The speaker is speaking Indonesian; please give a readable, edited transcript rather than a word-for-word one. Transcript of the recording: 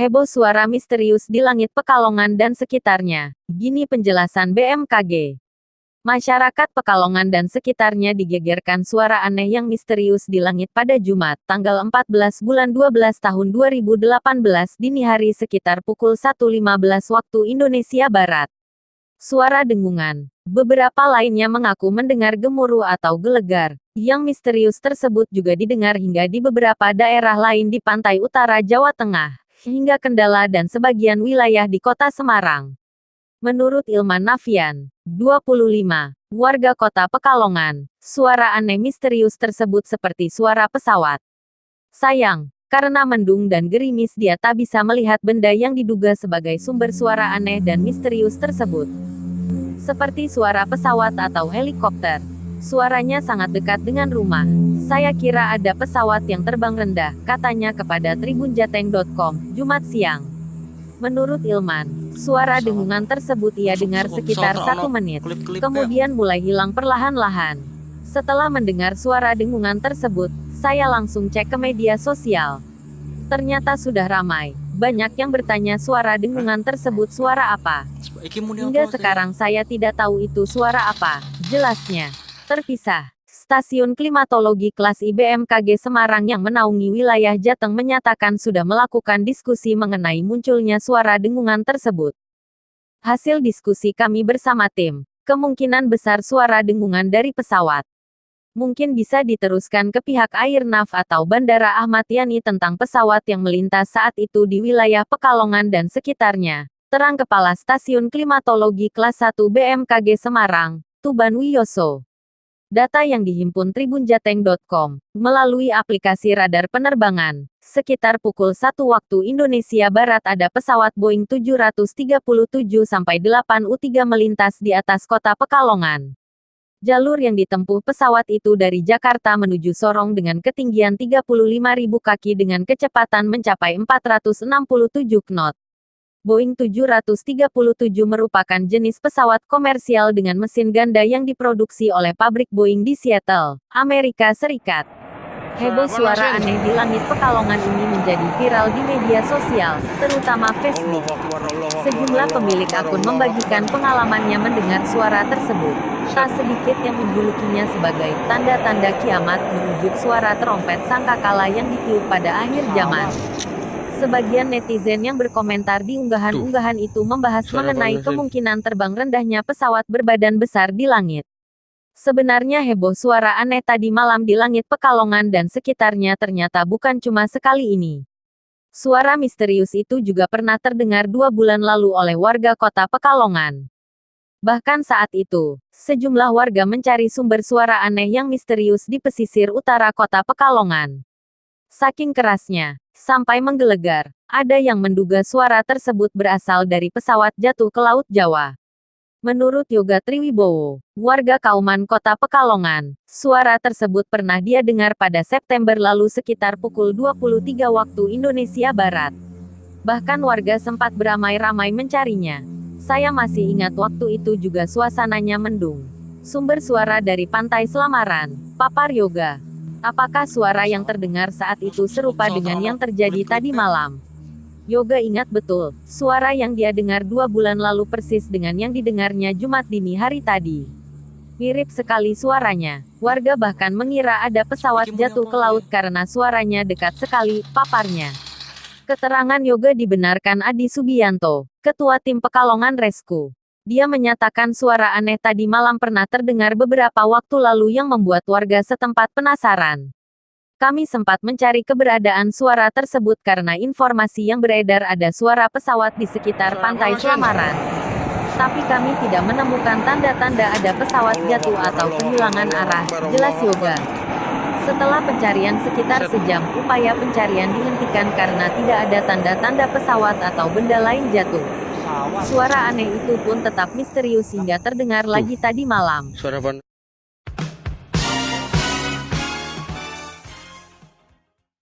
Heboh suara misterius di langit Pekalongan dan sekitarnya. Gini penjelasan BMKG. Masyarakat Pekalongan dan sekitarnya digegerkan suara aneh yang misterius di langit pada Jumat, tanggal 14 bulan 12 tahun 2018 dini hari sekitar pukul 1.15 waktu Indonesia Barat. Suara dengungan. Beberapa lainnya mengaku mendengar gemuruh atau gelegar. Yang misterius tersebut juga didengar hingga di beberapa daerah lain di pantai utara Jawa Tengah, hingga Kendala dan sebagian wilayah di kota Semarang. Menurut Ilman Nafian, 25, warga kota Pekalongan, suara aneh misterius tersebut seperti suara pesawat. Sayang, karena mendung dan gerimis dia tak bisa melihat benda yang diduga sebagai sumber suara aneh dan misterius tersebut. Seperti suara pesawat atau helikopter. Suaranya sangat dekat dengan rumah. Saya kira ada pesawat yang terbang rendah, katanya kepada tribunjateng.com, Jumat siang. Menurut Ilman, suara dengungan tersebut ia dengar sekitar 1 menit, kemudian mulai hilang perlahan-lahan. Setelah mendengar suara dengungan tersebut, saya langsung cek ke media sosial. Ternyata sudah ramai. Banyak yang bertanya suara dengungan tersebut suara apa. Hingga sekarang saya tidak tahu itu suara apa, jelasnya. Terpisah. Stasiun Klimatologi kelas IBMKG Semarang yang menaungi wilayah Jateng menyatakan sudah melakukan diskusi mengenai munculnya suara dengungan tersebut. Hasil diskusi kami bersama tim, kemungkinan besar suara dengungan dari pesawat. Mungkin bisa diteruskan ke pihak Airnav atau Bandara Ahmad Yani tentang pesawat yang melintas saat itu di wilayah Pekalongan dan sekitarnya, terang Kepala Stasiun Klimatologi kelas 1 BMKG Semarang, Tuban Wiyoso. Data yang dihimpun tribunjateng.com, melalui aplikasi radar penerbangan, sekitar pukul 1 waktu Indonesia Barat ada pesawat Boeing 737-8U3 melintas di atas kota Pekalongan. Jalur yang ditempuh pesawat itu dari Jakarta menuju Sorong dengan ketinggian 35.000 kaki dengan kecepatan mencapai 467 knot. Boeing 737 merupakan jenis pesawat komersial dengan mesin ganda yang diproduksi oleh pabrik Boeing di Seattle, Amerika Serikat. Heboh suara aneh di langit Pekalongan ini menjadi viral di media sosial, terutama Facebook. Sejumlah pemilik akun membagikan pengalamannya mendengar suara tersebut. Tak sedikit yang menjulukinya sebagai tanda-tanda kiamat merujuk suara trompet sangkakala yang ditiup pada akhir zaman. Sebagian netizen yang berkomentar di unggahan-unggahan itu membahas mengenai kemungkinan terbang rendahnya pesawat berbadan besar di langit. Sebenarnya heboh suara aneh tadi malam di langit Pekalongan dan sekitarnya ternyata bukan cuma sekali ini. Suara misterius itu juga pernah terdengar 2 bulan lalu oleh warga kota Pekalongan. Bahkan saat itu, sejumlah warga mencari sumber suara aneh yang misterius di pesisir utara kota Pekalongan. Saking kerasnya, sampai menggelegar, ada yang menduga suara tersebut berasal dari pesawat jatuh ke Laut Jawa. Menurut Yoga Triwibowo, warga Kauman Kota Pekalongan, suara tersebut pernah dia dengar pada September lalu sekitar pukul 23 waktu Indonesia Barat. Bahkan warga sempat beramai-ramai mencarinya. Saya masih ingat waktu itu juga suasananya mendung. Sumber suara dari Pantai Selamaran, papar Yoga. Apakah suara yang terdengar saat itu serupa dengan yang terjadi tadi malam? Yoga ingat betul, suara yang dia dengar 2 bulan lalu persis dengan yang didengarnya Jumat dini hari tadi. Mirip sekali suaranya. Warga bahkan mengira ada pesawat jatuh ke laut karena suaranya dekat sekali, paparnya. Keterangan Yoga dibenarkan Adi Subianto, Ketua Tim Pekalongan Rescue. Dia menyatakan suara aneh tadi malam pernah terdengar beberapa waktu lalu yang membuat warga setempat penasaran. Kami sempat mencari keberadaan suara tersebut karena informasi yang beredar ada suara pesawat di sekitar Pantai Selamaran. Tapi kami tidak menemukan tanda-tanda ada pesawat jatuh atau kehilangan arah, jelas Yoga. Setelah pencarian sekitar sejam, upaya pencarian dihentikan karena tidak ada tanda-tanda pesawat atau benda lain jatuh. Suara aneh itu pun tetap misterius hingga terdengar lagi tadi malam.